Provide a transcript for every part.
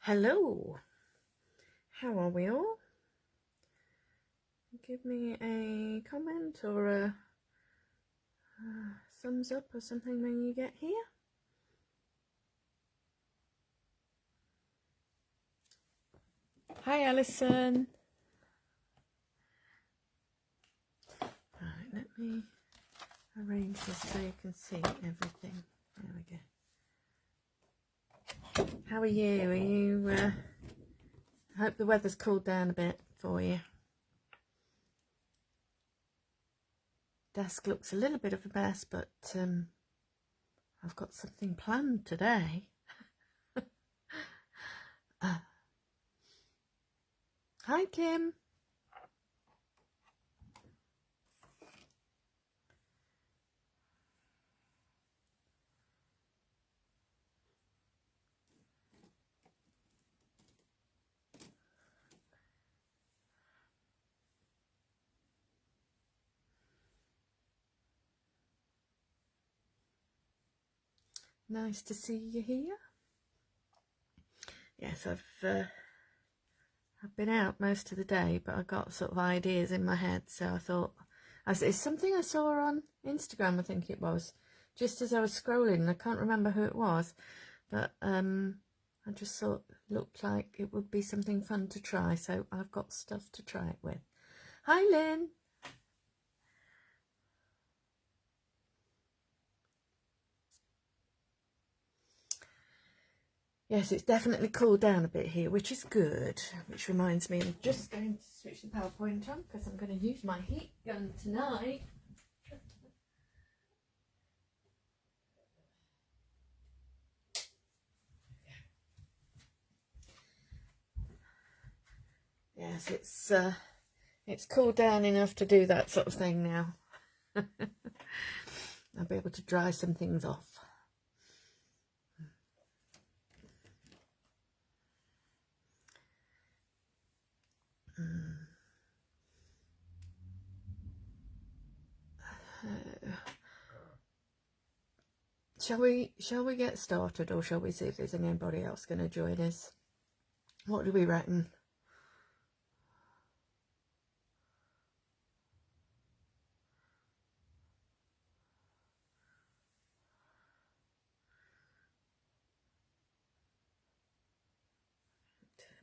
Hello, how are we all? Give me a comment or a thumbs up or something when you get here. Hi Alison. Right, let me arrange this so you can see everything. There we go. How are you? I hope the weather's cooled down a bit for you. Desk looks a little bit of a mess, but I've got something planned today. Hi Kim. Nice to see you here. Yes, I've been out most of the day, but I got sort of ideas in my head, so I thought, it's something I saw on Instagram, I think it was, just as I was scrolling. I can't remember who it was, but I just thought it looked like it would be something fun to try, so I've got stuff to try it with. Hi Lynn. Yes, it's definitely cooled down a bit here, which is good. Which reminds me, I'm just going to switch the PowerPoint on because I'm going to use my heat gun tonight. Yes, it's cooled down enough to do that sort of thing now. I'll be able to dry some things off. Shall we get started, or shall we see if there's anybody else going to join us? What do we reckon?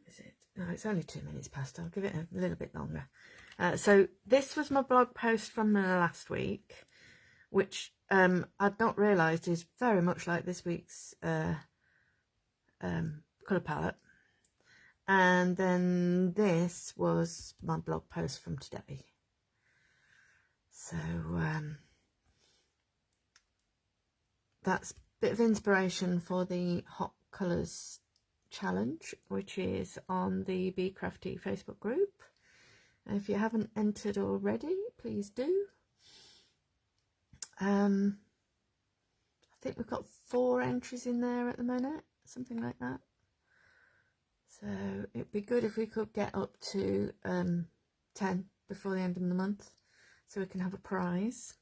Is it? No, it's only 2 minutes past. I'll give it a little bit longer. So this was my blog post from last week, which I'd not realised is very much like this week's colour palette. And then this was my blog post from today. So that's a bit of inspiration for the Hot Colours challenge, which is on the Bee Crafty Facebook group. And if you haven't entered already, please do. I think we've got 4 entries in there at the minute, something like that. So it'd be good if we could get up to 10 before the end of the month, so we can have a prize.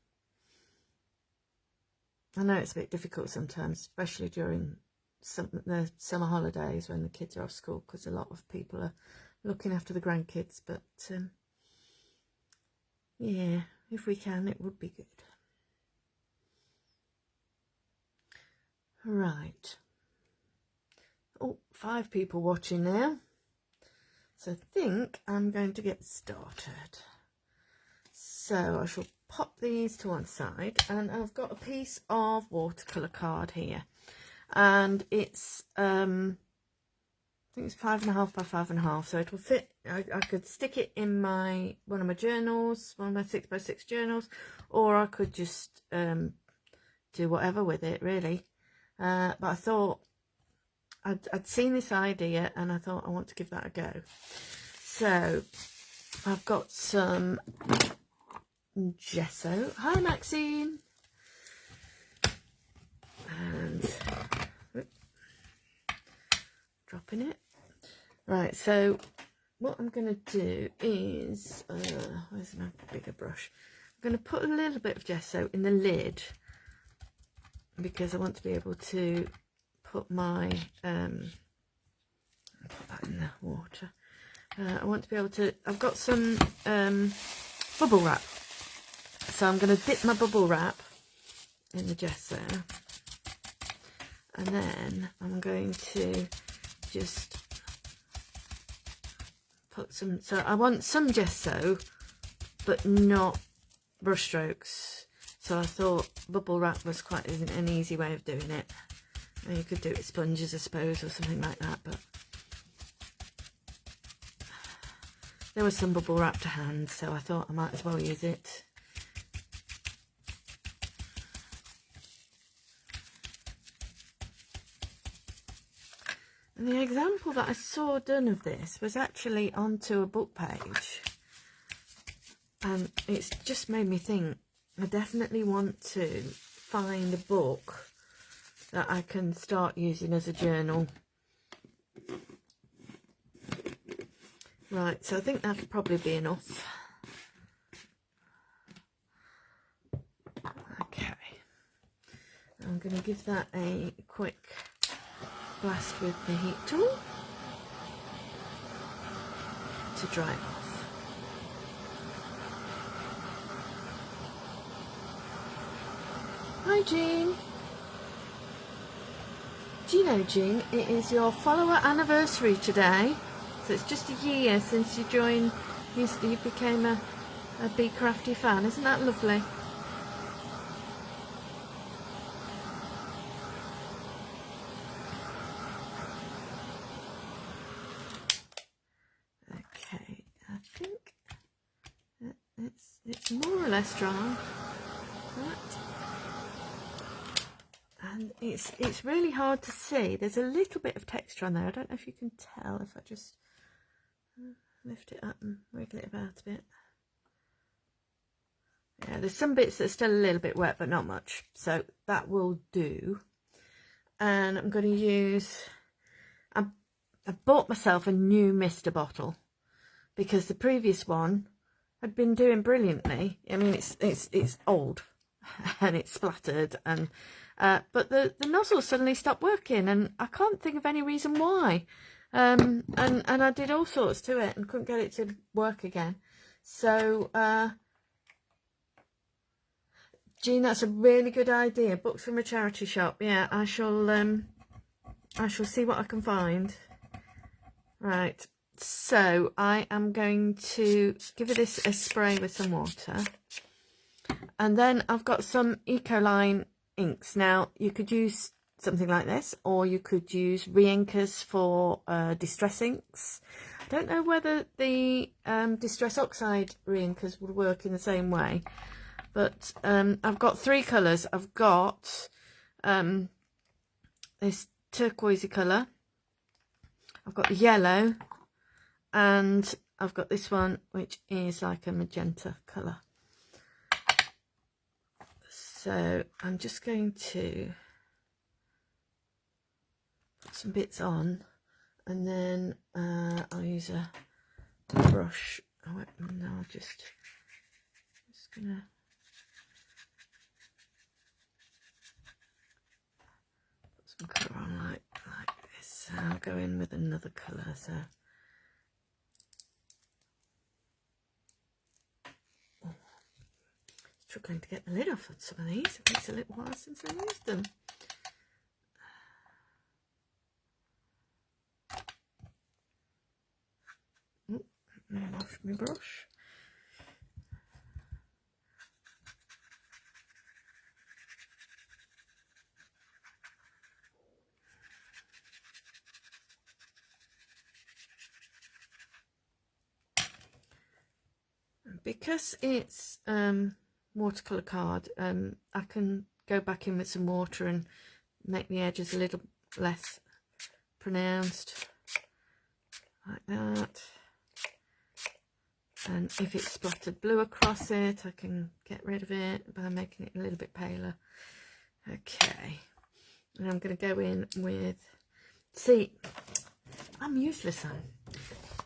I know it's a bit difficult sometimes, especially during the summer holidays when the kids are off school, because a lot of people are looking after the grandkids, but yeah, if we can, it would be good. Right. Oh, 5 people watching now. So I think I'm going to get started. So I shall pop these to one side, and I've got a piece of watercolour card here, and it's I think it's 5.5 by 5.5, so it will fit. I could stick it in one of my journals, one of my 6x6 journals, or I could just do whatever with it, really. But I thought I'd seen this idea, and I thought I want to give that a go. So I've got some gesso. Hi Maxine. And dropping it. Right, so what I'm going to do is, where's my bigger brush? I'm going to put a little bit of gesso in the lid, because I want to be able to put my Put that in the water. I want to be able to, I've got some bubble wrap. So I'm going to dip my bubble wrap in the gesso. And then I'm going to just put some, so I want some gesso, but not brush strokes. So I thought bubble wrap was quite an easy way of doing it. And you could do it with sponges, I suppose, or something like that, but there was some bubble wrap to hand, so I thought I might as well use it. And the example that I saw done of this was actually onto a book page. And it's just made me think, I definitely want to find a book that I can start using as a journal. Right, so I think that'll probably be enough. Okay. I'm going to give that a quick blast with the heat tool to dry it off. Hi Jean. Do you know, Jean, it is your follower anniversary today, so it's just a year since you joined, you became a Bee Crafty fan. Isn't that lovely? Okay, I think it's more or less dry. Right. And it's really hard to see. There's a little bit of texture on there. I don't know if you can tell if I just lift it up and wiggle it about a bit. Yeah, there's some bits that are still a little bit wet, but not much. So that will do. And I'm going to use, I bought myself a new mister bottle because the previous one had been doing brilliantly. I mean, it's old and it's splattered, and but the nozzle suddenly stopped working, and I can't think of any reason why. And I did all sorts to it and couldn't get it to work again. So Jean, that's a really good idea. Books from a charity shop. Yeah, I shall see what I can find. Right, so I am going to give this a spray with some water, and then I've got some Ecoline inks. Now you could use something like this, or you could use re-inkers for distress inks. I don't know whether the distress oxide re-inkers would work in the same way, but I've got three colours. I've got this turquoisey colour, I've got the yellow, and I've got this one which is like a magenta colour. So I'm just going to put some bits on, and then I'll use a brush. Oh, no, I'm just gonna put some colour on like this. I'll go in with another colour. So struggling to get the lid off on some of these. It takes a little while since I used them. Oh, let me wash my brush. Because it's watercolour card, I can go back in with some water and make the edges a little less pronounced, like that. And if it's splattered blue across it, I can get rid of it by making it a little bit paler. Okay, and I'm going to go in with, see, I'm useless then.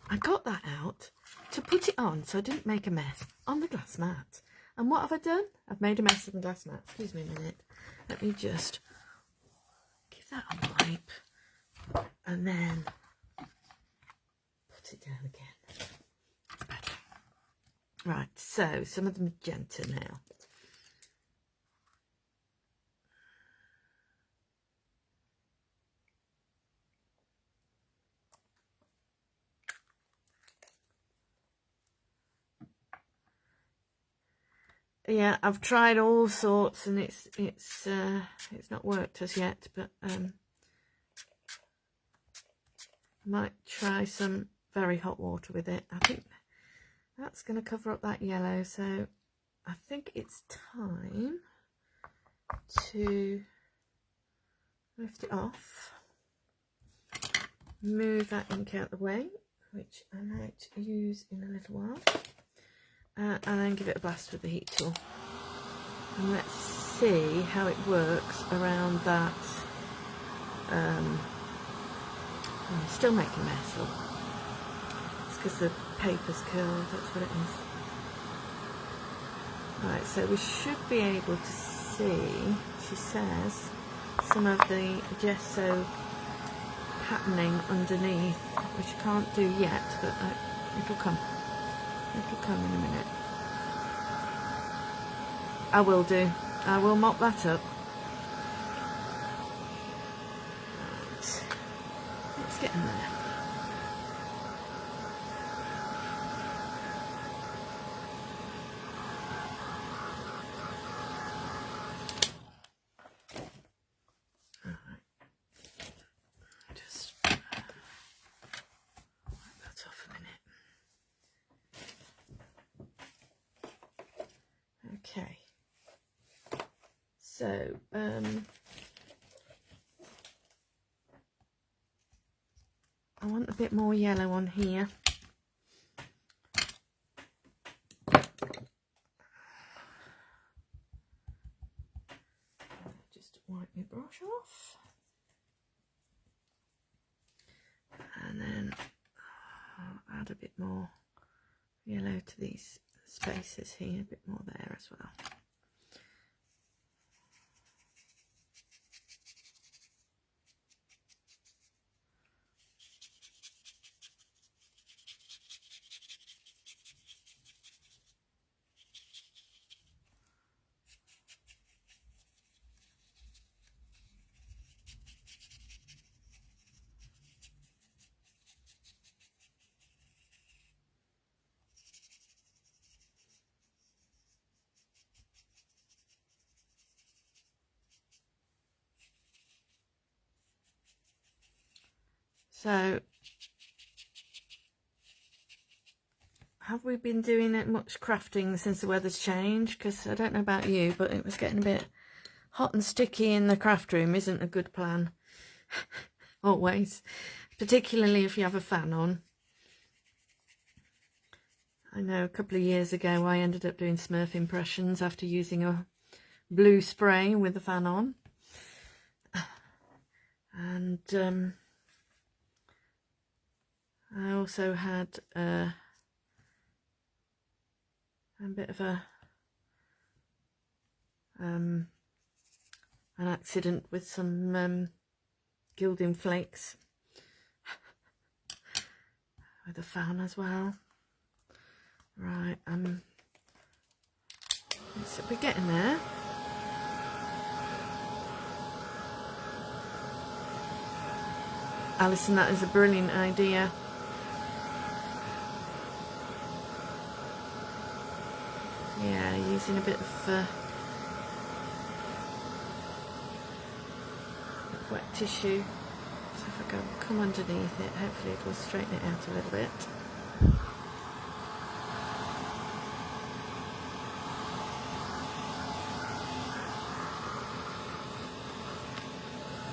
I got that out to put it on so I didn't make a mess on the glass mat. And what have I done? I've made a mess of the glass mat. Excuse me a minute. Let me just give that a wipe. And then down again. It's better. Right, so some of the magenta now. Yeah, I've tried all sorts and it's not worked as yet, but might try some very hot water with it. I think that's going to cover up that yellow, so I think it's time to lift it off, move that ink out the way, which I might use in a little while, and then give it a blast with the heat tool. And let's see how it works around that. I'm still making a mess. It's because the paper's curled, that's what it is. Right, so we should be able to see, she says, some of the gesso patterning underneath, which I can't do yet, but it'll come. It'll come in a minute. I will do. I will mop that up. Right. Let's get in there. Okay, so I want a bit more yellow on here. Just wipe my brush off, and then I'll add a bit more yellow to these spaces here, a bit more there as well. So, have we been doing it much crafting since the weather's changed? Because I don't know about you, but it was getting a bit hot and sticky in the craft room. Isn't a good plan. Always. Particularly if you have a fan on. I know a couple of years ago I ended up doing Smurf impressions after using a blue spray with the fan on. And I also had a bit of an accident with some gilding flakes with a fan as well. Right, so we're getting there. Alison, that is a brilliant idea. Yeah, using a bit of wet tissue. So if I come underneath it, hopefully it will straighten it out a little bit.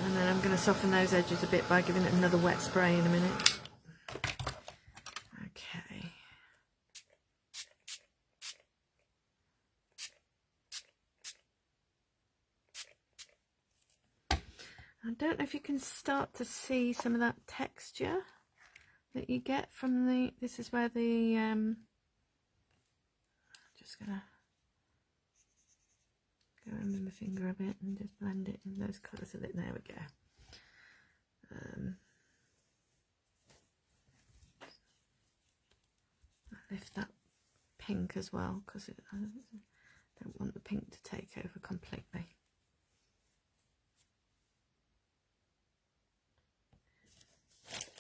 And then I'm going to soften those edges a bit by giving it another wet spray in a minute. Okay. I don't know if you can start to see some of that texture that you get from the, this is where the, just gonna go in with my finger a bit and just blend it in those colours a bit. There we go. lift that pink as well, because I don't want the pink to take over completely.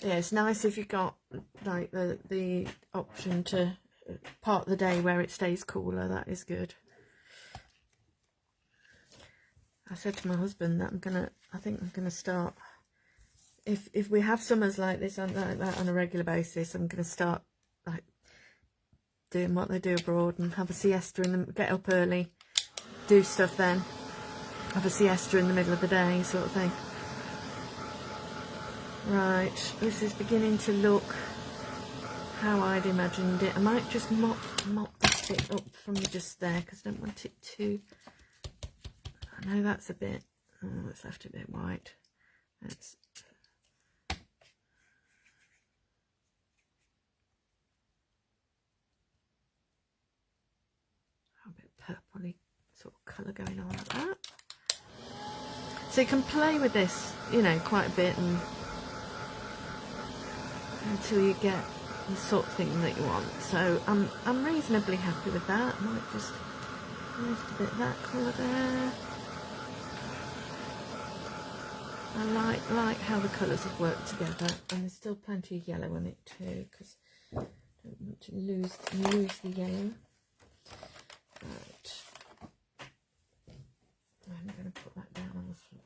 Yeah, it's nice if you've got like the option to part the day where it stays cooler. That is good. I said to my husband that I think I'm gonna start, if we have summers like this like that on a regular basis, I'm gonna start like doing what they do abroad and have a siesta in the, get up early, do stuff, then have a siesta in the middle of the day, sort of thing. Right, this is beginning to look how I'd imagined it. I might just mop this bit up from just there, because I don't want it to, I know that's a bit, oh, it's left a bit white. Let's, a bit purpley sort of colour going on like that. So you can play with this, you know, quite a bit, and until you get the sort of thing that you want. So I'm reasonably happy with that. I might just lift a bit of that colour there. I like how the colours have worked together, and there's still plenty of yellow on it too, because I don't want to lose the yellow. Right. I'm going to put that down on the floor.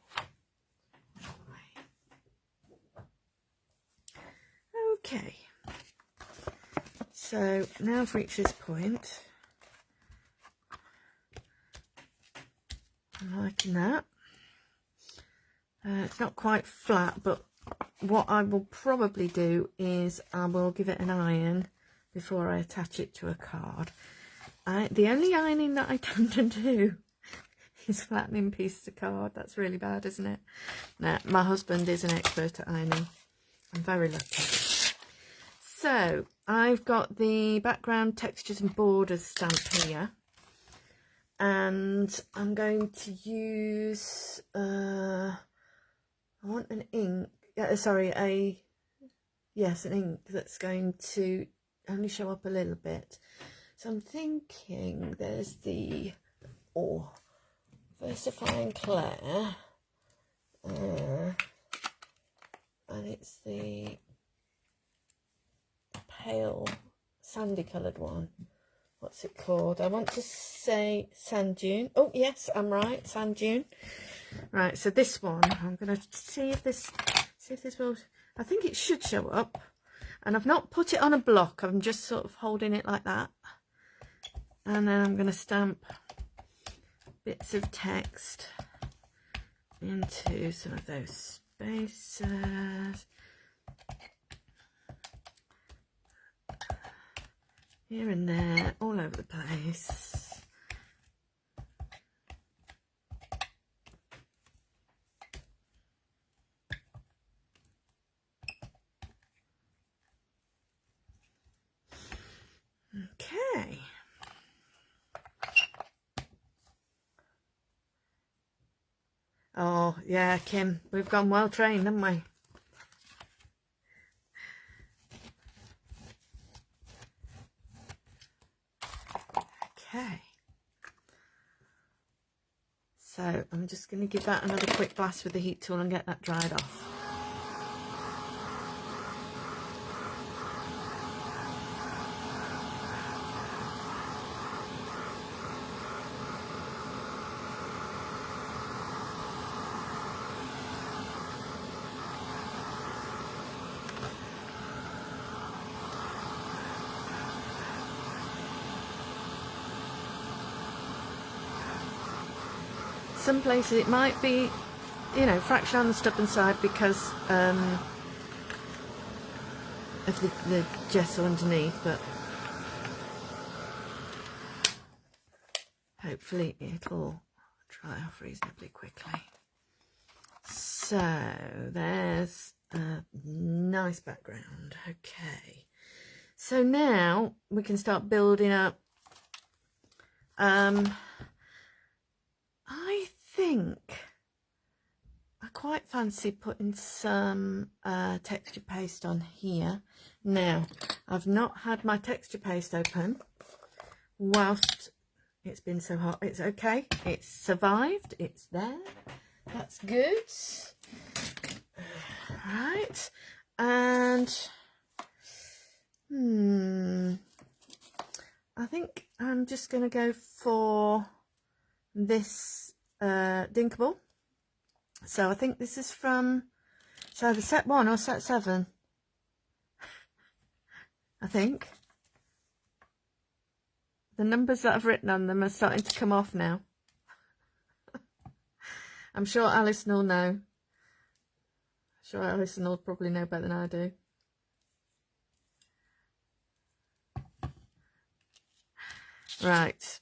Okay. So now I've reached this point. I'm liking that. It's not quite flat, but what I will probably do is I will give it an iron before I attach it to a card. The only ironing that I tend to do is flattening pieces of card. That's really bad, isn't it? Now, my husband is an expert at ironing. I'm very lucky. So I've got the background textures and borders stamp here, and I'm going to use I want an ink, an ink that's going to only show up a little bit. So I'm thinking there's the Versifying Claire, and it's the pale sandy coloured one. What's it called? I want to say Sand Dune. Oh yes, I'm right, Sand Dune. Right, so this one, I'm going to see if this will, I think it should show up. And I've not put it on a block, I'm just sort of holding it like that. And then I'm going to stamp bits of text into some of those spaces. Here and there, all over the place. Okay. Oh, yeah, Kim, we've gone well trained, haven't we? Okay. So I'm just going to give that another quick blast with the heat tool and get that dried off. Some places it might be, you know, fraction on the stubborn side because of the gesso underneath, but hopefully it'll dry off reasonably quickly. So there's a nice background. Okay, so now we can start building up. I think I quite fancy putting some texture paste on here. Now, I've not had my texture paste open whilst it's been so hot. It's okay. It's survived. It's there. That's good. Right. And I think I'm just going to go for this Dinkable. So I think this is from, so the set 1 or set 7, I think. The numbers that I've written on them are starting to come off now. I'm sure Alison will know. Sure, Alison will probably know better than I do. Right.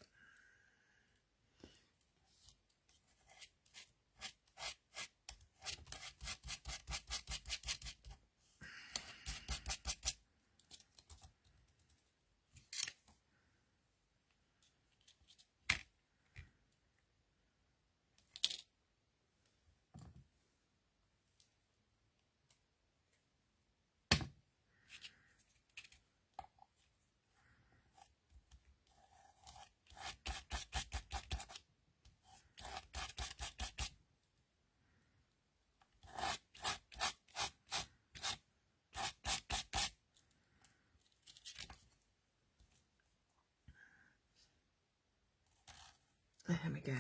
There we go.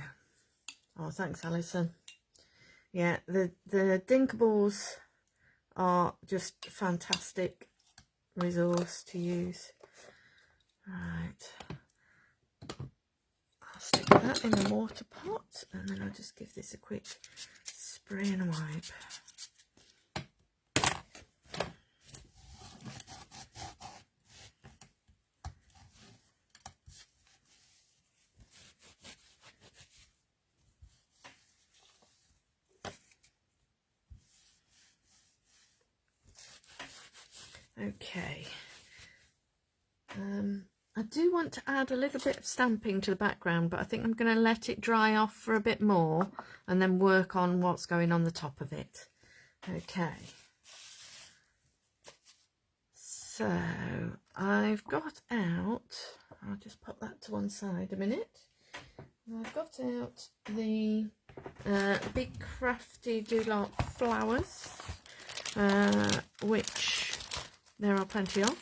Oh, thanks, Alison. Yeah, the Dinkables are just fantastic resource to use. Right. I'll stick that in the water pot and then I'll just give this a quick spray and wipe. Okay, I do want to add a little bit of stamping to the background, but I think I'm going to let it dry off for a bit more and then work on what's going on the top of it. Okay, so I've got out, I'll just put that to one side a minute. I've got out the Bee Crafty Doodle flowers, which there are plenty of.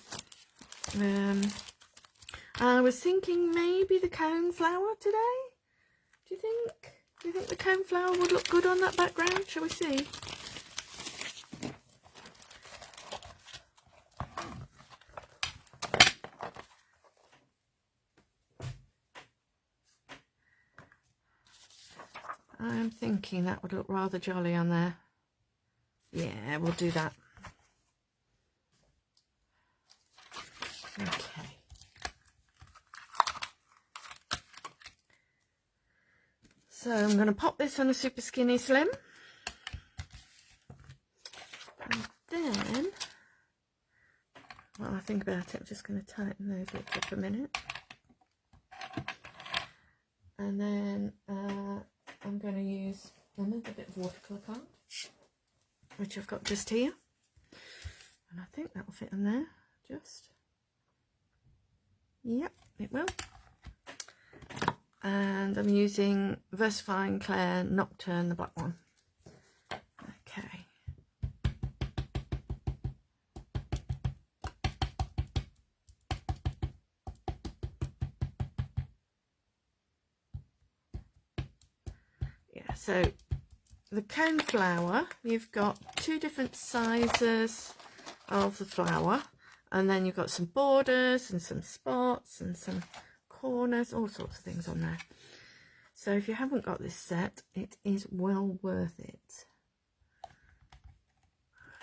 I was thinking maybe the cone flower today. Do you think the cone flower would look good on that background? Shall we see? I'm thinking that would look rather jolly on there. Yeah, we'll do that. Okay. So I'm going to pop this on a super skinny slim. And then, while I think about it, I'm just going to tighten those lips up a minute. And then I'm going to use another bit of watercolour card, which I've got just here. And I think that will fit in there, just. Yep, it will. And I'm using Versifying Clair Nocturne, the black one. Okay. Yeah, so the cone flower, you've got 2 different sizes of the flower, and then you've got some borders and some spots and some corners, all sorts of things on there. So if you haven't got this set, it is well worth it.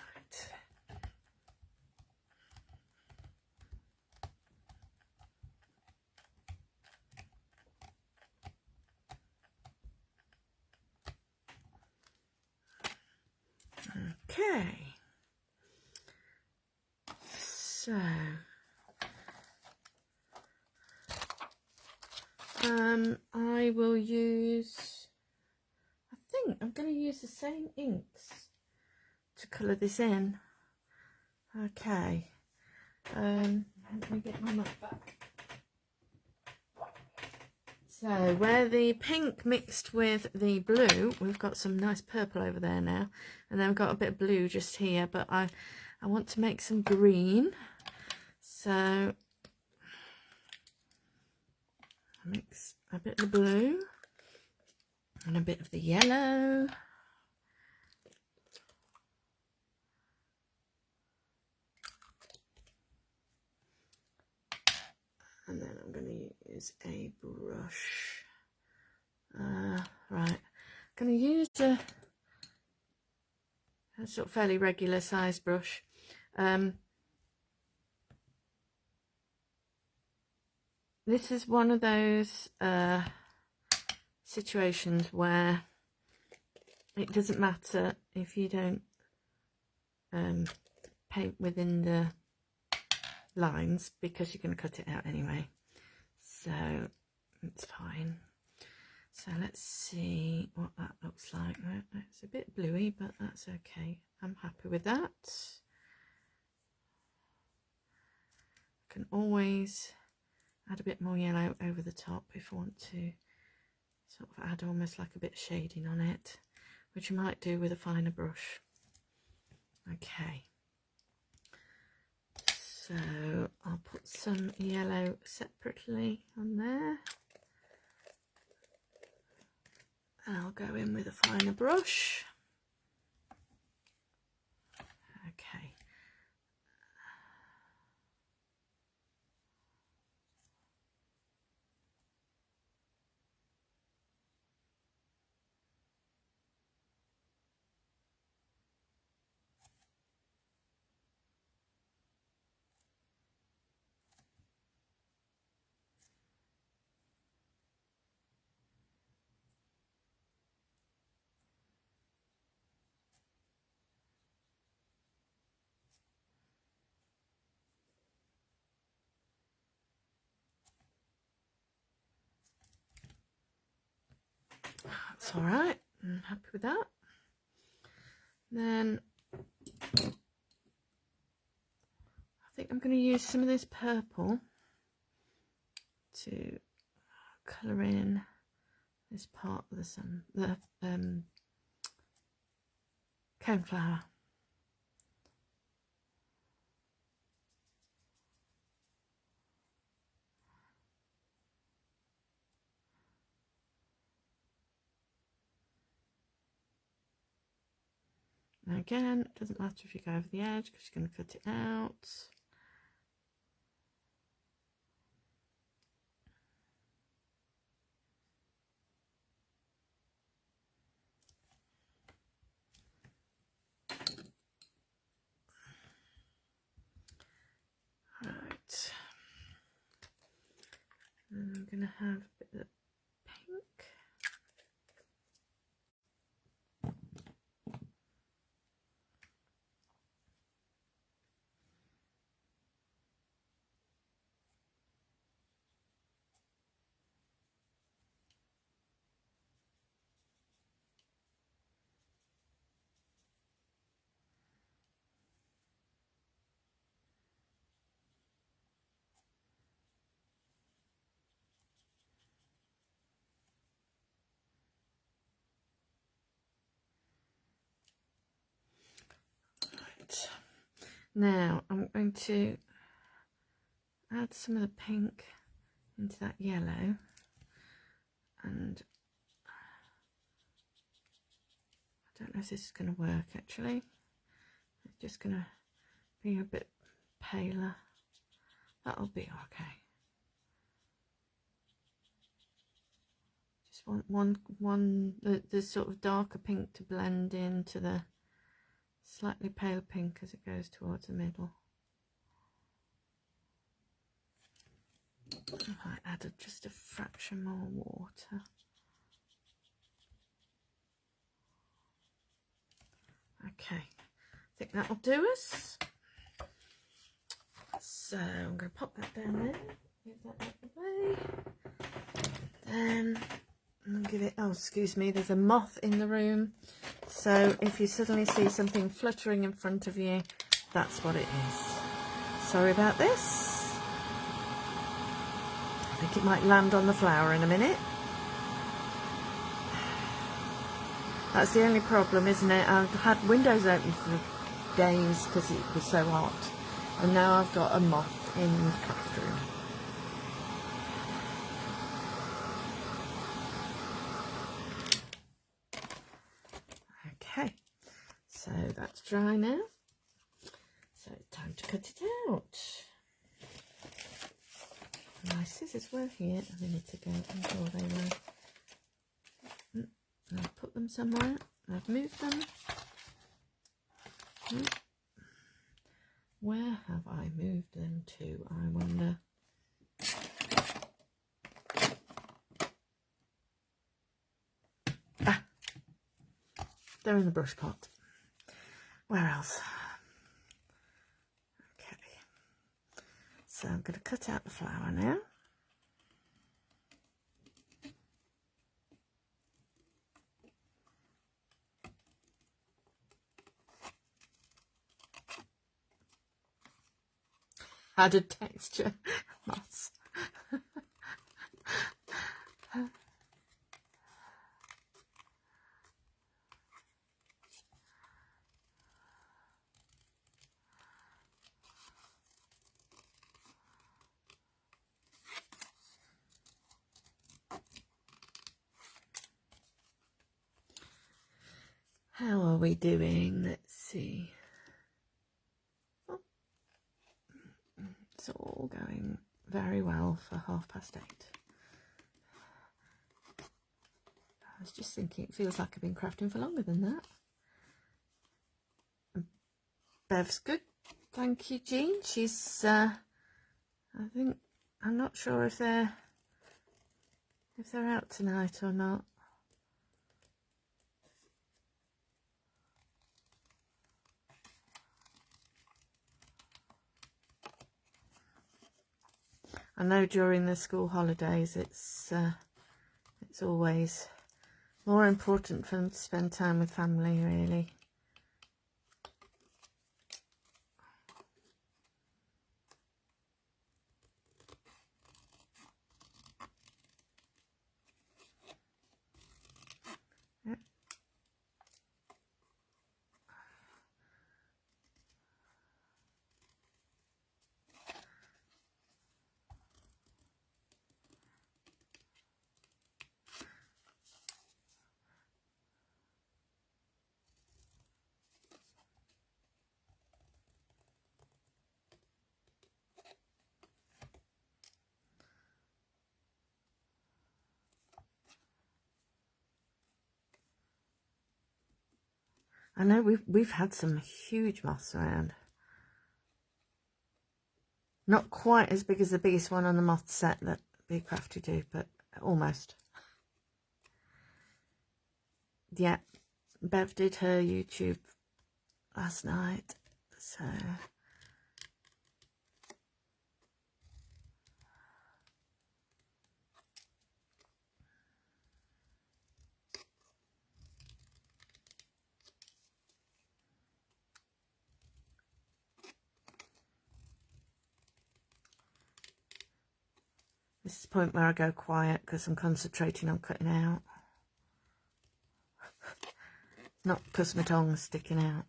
Right. Okay. So I will use, I think I'm going to use the same inks to colour this in. Okay, let me get my map back. So where the pink mixed with the blue, we've got some nice purple over there now, and then we've got a bit of blue just here, but I want to make some green, so mix a bit of the blue and a bit of the yellow. And then I'm going to use a brush. Right, I'm going to use a sort of fairly regular size brush. This is one of those situations where it doesn't matter if you don't paint within the lines, because you're going to cut it out anyway, so it's fine. So let's see what that looks like. It's a bit bluey, but that's okay. I'm happy with that. I can always add a bit more yellow over the top if I want to sort of add almost like a bit of shading on it, which you might do with a finer brush. Okay, so I'll put some yellow separately on there. I'll go in with a finer brush. Okay. That's all right. I'm happy with that. Then I think I'm going to use some of this purple to colour in this part of the coneflower. Now again, it doesn't matter if you go over the edge because you're going to cut it out. Right. And I'm going to have a bit of pink. Right. Now I'm going to add some of the pink into that yellow, and I don't know if this is going to work actually. It's just going to be a bit paler. That'll be okay. Just want the sort of darker pink to blend into the slightly pale pink as it goes towards the middle. I might add just a fraction more water. Okay, I think that'll do us. So I'm going to pop that down there, move that out of the way. Then give it, oh excuse me, there's a moth in the room, so if you suddenly see something fluttering in front of you, that's what it is. Sorry about this. I think it might land on the flower in a minute. That's the only problem, isn't it? I've had windows open for days because it was so hot, and now I've got a moth in the craft room. Okay, so that's dry now, so it's time to cut it out. My scissors were here a minute ago, I'm sure they were. I've put them somewhere, I've moved them. Where have I moved them to, I wonder? Ah, they're in the brush pot. Where else? Okay, so I'm going to cut out the flower now. Added texture, moths. How are we doing? Let's see. Oh, it's all going very well for 8:30. I was just thinking, it feels like I've been crafting for longer than that. Bev's good, thank you, Jean. She's, I think, I'm not sure if they're out tonight or not. I know during the school holidays it's always more important for them to spend time with family, really. Yep. I know we've had some huge moths around. Not quite as big as the biggest one on the moth set that Bee Crafty do, but almost. Yeah, Bev did her YouTube last night, so this is the point where I go quiet because I'm concentrating on cutting out. Not because my tongue's sticking out.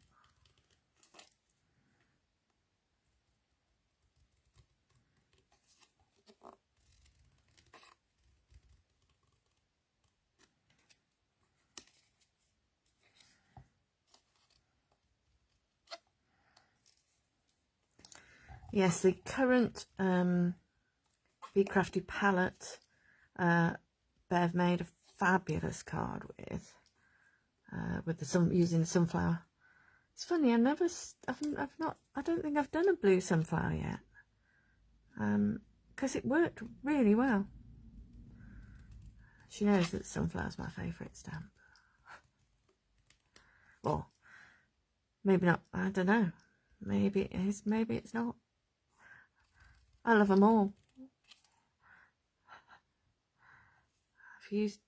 Yes, the current Bee Crafty palette Bev made a fabulous card with using the sunflower. It's funny, I don't think I've done a blue sunflower yet, because it worked really well. She knows that sunflower's my favourite stamp. Well, maybe not, I don't know. Maybe it is, maybe it's not. I love them all. I've used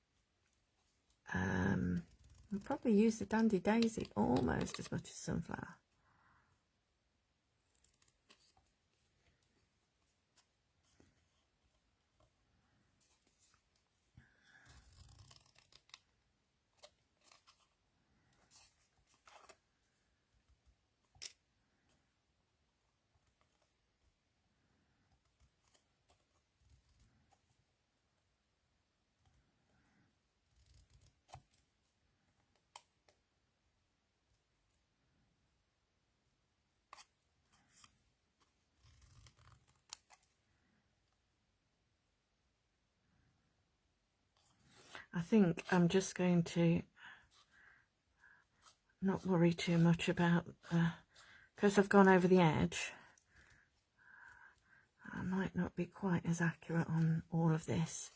I'll probably use the Dandy Daisy almost as much as Sunflower. I think I'm just going to not worry too much about, because I've gone over the edge, I might not be quite as accurate on all of this,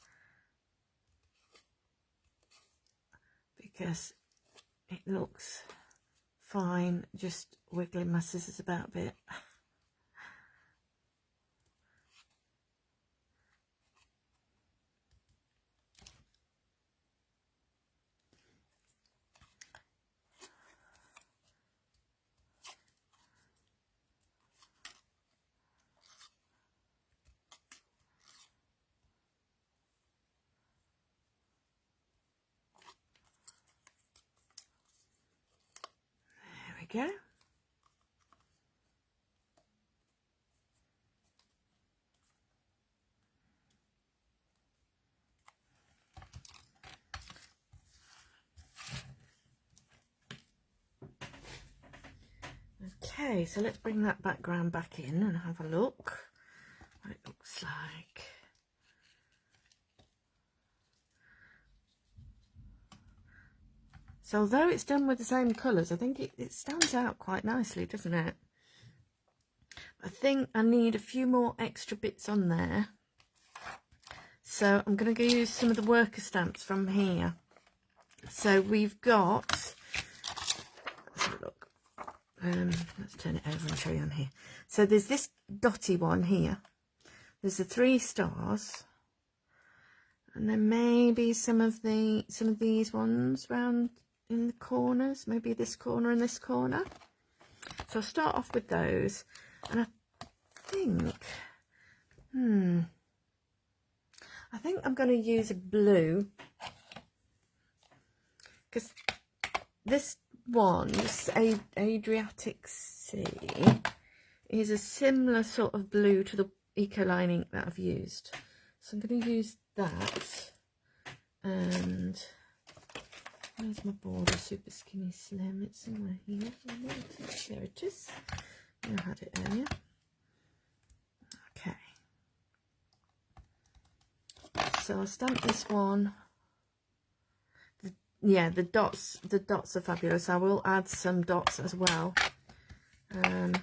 because it looks fine, just wiggling my scissors about a bit. There we go. Okay, so let's bring that background back in and have a look what it looks like. So although it's done with the same colours, I think it stands out quite nicely, doesn't it? I think I need a few more extra bits on there. So I'm going to use some of the worker stamps from here. So we've got, let's have a look. Let's turn it over and show you on here. So there's this dotty one here. There's the 3 stars. And then maybe some of these ones round in the corners, maybe this corner and this corner. So I'll start off with those, and I think I'm going to use a blue, because this one, this Adriatic Sea, is a similar sort of blue to the Ecoline ink that I've used. So I'm going to use that. And where's my border? Super Skinny Slim. It's somewhere here. There it is. I had it earlier. Okay. So I'll stamp this one. Yeah, the dots are fabulous. I will add some dots as well. Okay.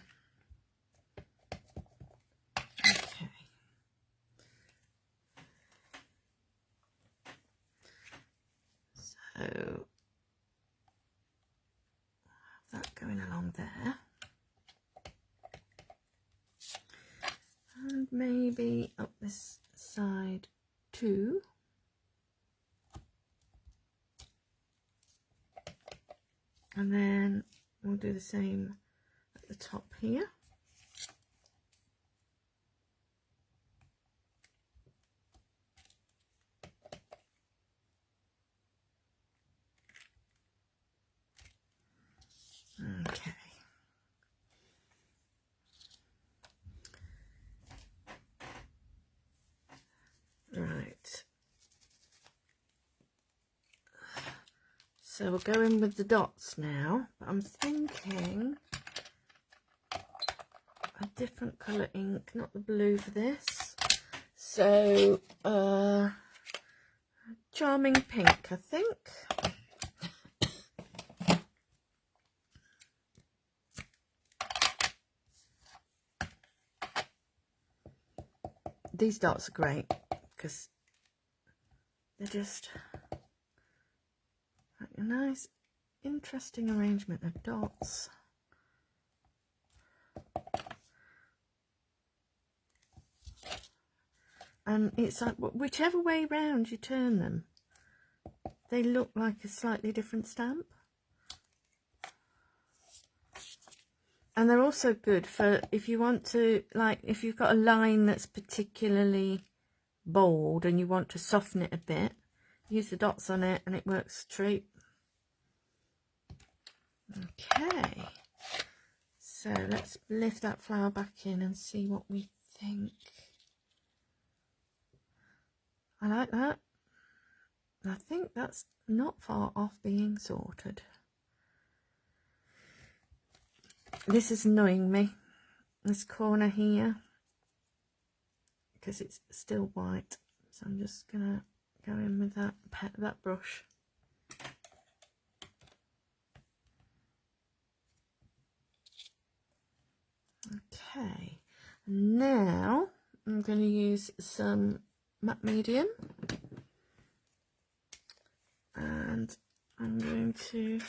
So that going along there, and maybe up this side too. And then we'll do the same at the top here. Okay. Right. So we'll go in with the dots now, but I'm thinking a different colour ink, not the blue for this. So, Charming Pink, I think. These dots are great because they're just like a nice, interesting arrangement of dots. And it's like whichever way round you turn them, they look like a slightly different stamp. And they're also good for if you want to, like, if you've got a line that's particularly bold and you want to soften it a bit, use the dots on it and it works a treat. Okay, so let's lift that flower back in and see what we think. I like that. I think that's not far off being sorted. This is annoying me, this corner here, because it's still white. So I'm just gonna go in with that brush. Okay, now I'm going to use some matte medium, and I'm going to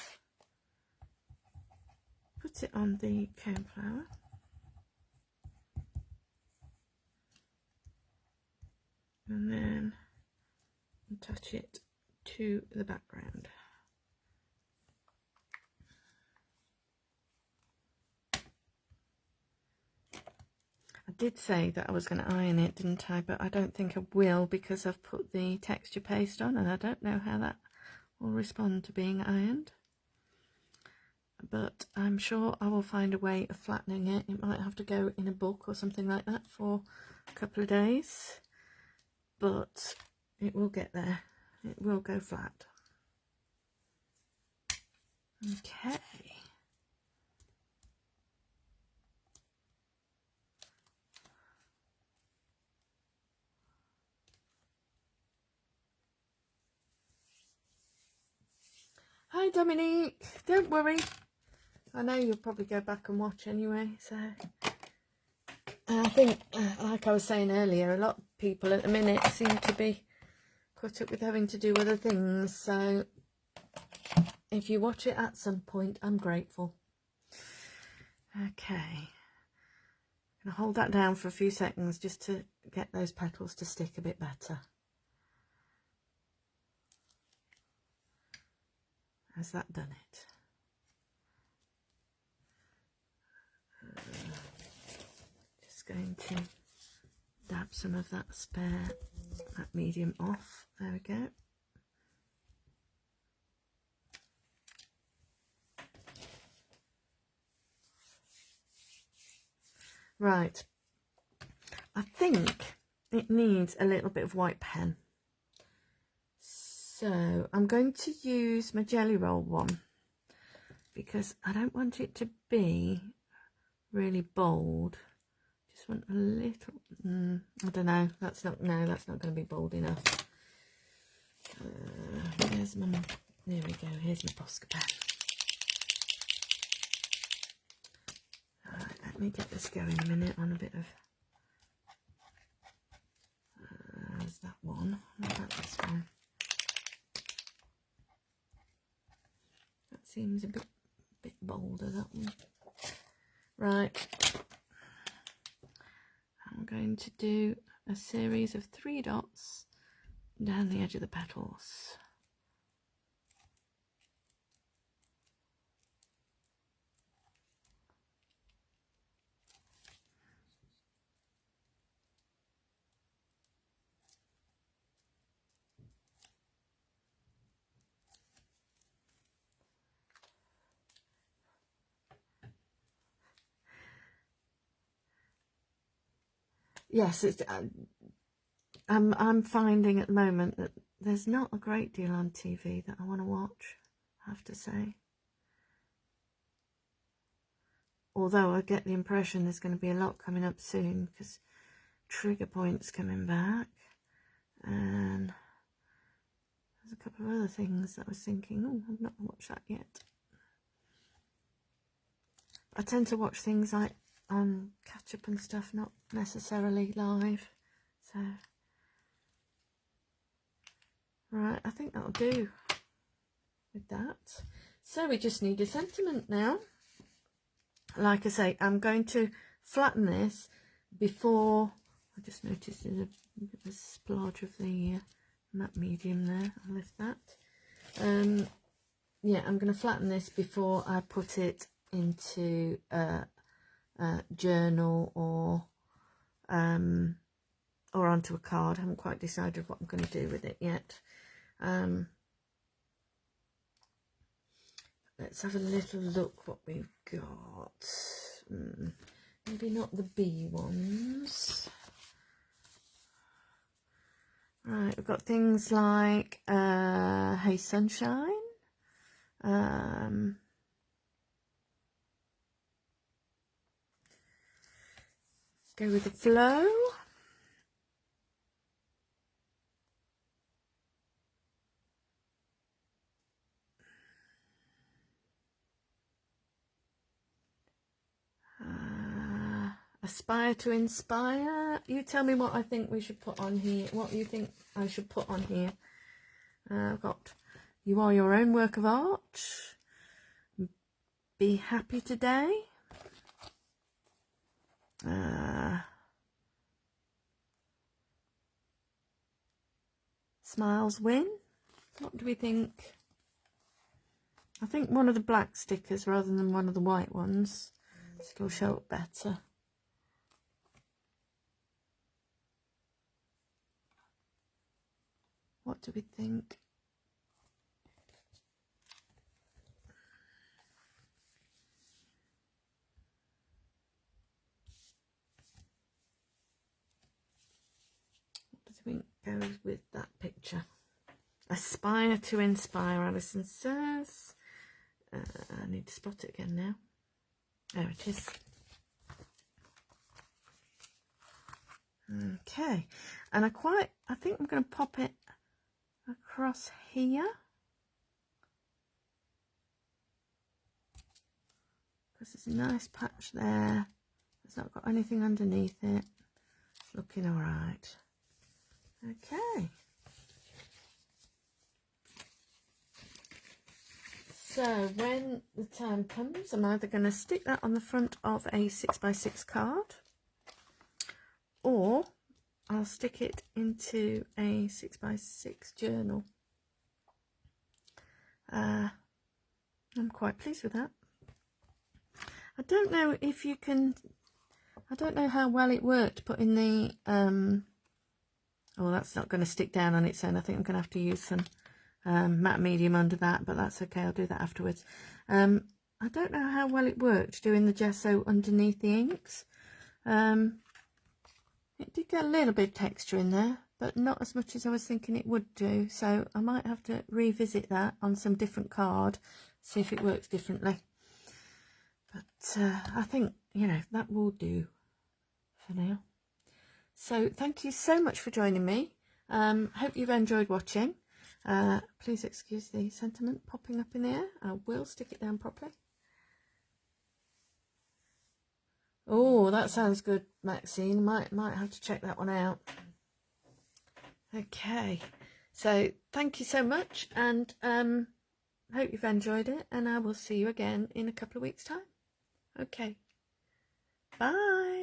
put it on the cone flower. And then attach it to the background. I did say that I was going to iron it, didn't I? But I don't think I will, because I've put the texture paste on and I don't know how that will respond to being ironed. But I'm sure I will find a way of flattening it. It might have to go in a book or something like that for a couple of days, but it will get there. It will go flat. Okay. Hi Dominique, don't worry. I know you'll probably go back and watch anyway, so I think, like I was saying earlier, a lot of people at the minute seem to be caught up with having to do other things, so if you watch it at some point, I'm grateful. Okay, I'm going to hold that down for a few seconds just to get those petals to stick a bit better. Has that done it? Just going to dab some of that medium off. There we go. Right, I think it needs a little bit of white pen. So I'm going to use my Jelly Roll one because I don't want it to be really bold. Just want a little, I don't know, that's not going to be bold enough. There we go, here's my Posca pen. Alright, let me get this going a minute on a bit of, there's that one, what about this one? That seems a bit bolder, that one. Right, I'm going to do a series of 3 dots down the edge of the petals. Yes, it's, I'm finding at the moment that there's not a great deal on TV that I want to watch, I have to say. Although I get the impression there's going to be a lot coming up soon, because Trigger Point's coming back, and there's a couple of other things that I was thinking, oh, I've not watched that yet. I tend to watch things like on catch up and stuff, not necessarily live. So, right, I think that'll do with that. So we just need a sentiment now. Like I say, I'm going to flatten this before. I just noticed there's a bit of a splodge of the matte medium there. I'll lift that. Yeah, I'm going to flatten this before I put it into a journal or onto a card. I haven't quite decided what I'm going to do with it yet. Let's have a little look what we've got. Maybe not the bee ones. Right, we've got things like Hey Sunshine. Go with the flow. Aspire to inspire. You tell me what I think we should put on here. What you think I should put on here. I've got You Are Your Own Work of Art. Be Happy Today. Smiles Win. What do we think? I think one of the black stickers rather than one of the white ones. It'll show up better. What do we think? What do you think goes with that picture? Aspire to inspire, Alison says. I need to spot it again now. There it is. Okay, and I think I'm going to pop it across here because there's a nice patch there. It's not got anything underneath it. It's looking all right. Okay. So when the time comes, I'm either going to stick that on the front of a 6x6 card, or I'll stick it into a 6x6 journal. I'm quite pleased with that. I don't know if you can, I don't know how well it worked putting the, oh, that's not going to stick down on its own. I think I'm going to have to use some matte medium under that, but that's okay, I'll do that afterwards. I don't know how well it worked doing the gesso underneath the inks. It did get a little bit of texture in there, but not as much as I was thinking it would do, so I might have to revisit that on some different card, see if it works differently. But I think, you know, that will do for now. So thank you so much for joining me. Hope you've enjoyed watching. Please excuse the sentiment popping up in the air. I will stick it down properly. Oh, that sounds good, Maxine. Might have to check that one out. Okay, so thank you so much, and hope you've enjoyed it, and I will see you again in a couple of weeks' time. Okay, bye.